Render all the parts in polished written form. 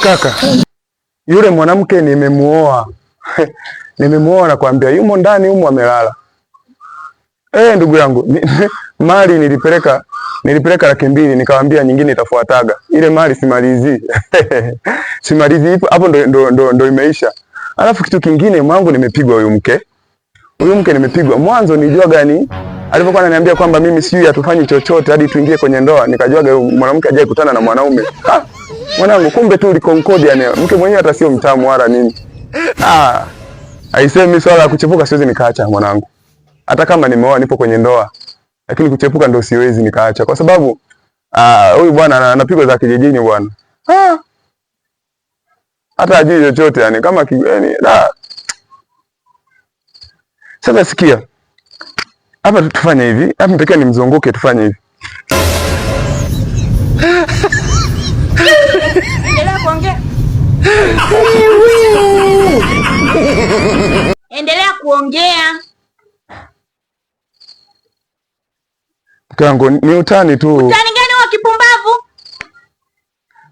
Kaka, yule mwanamke nimemuoa. Nimemuoa na kuambia yumo ndani humo amelala. Ndugu yangu, mali nilipeleka 200,000 nikamwambia nyingine itafuataga. Ile mali simalizi. Simalizi hapo ndo imeisha. Alafu kitu kingine mwangu nimepigwa huyu mke. Huyu mke nimepigwa. Mwanzo nilijua gani? Alipokuwa ananiambia kwamba mimi sijui hatufanyi chochote hadi tuingie kwenye ndoa, nikajuaga mwanamke ajaye kutana na mwanaume. Mwanangu kumbe tu ulikonkodia yani. Mke mwenyewe hata sio mtamu wala nini. Haisemi swala la kuchepuka siwezi nikaacha mwanangu. Hata kama nimeoa nipo kwenye ndoa. Lakini kuchepuka ndio siwezi nikaacha kwa sababu huyu bwana anapigwa za kijijini bwana. Hata ajui chochote yani kama yani Sasa sikia. Hapa tufanye hivi. Hapa nitakiwa nimzunguke tufanye hivi. Endelea kuongea. Endelea kuongea. Kango ni utani tu. Utani gani wa kipumbavu?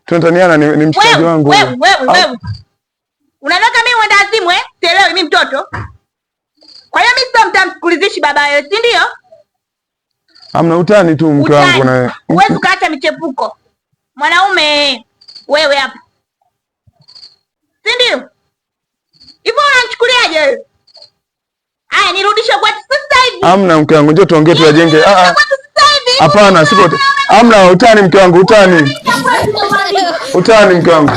Tunataniana ni mshikaji wangu. Wewe. Unataka mimi uende azimu Sielewi mimi mtoto. Kwa hiyo mimi sio mtamkulizishi baba yao, si ndio? Hamna utani tu mke wangu na. Huwezi ukaacha michepuko. Mwanaume wewe hapa. Si ndio? Hivyo unanichukuliaje wewe? Haya nirudishe kwetu sasa hivi. Hamna mke wangu, njoo tuongee tuyajenge. Hapana, sipo. Hamna utani mke wangu, utani. Utani mke wangu.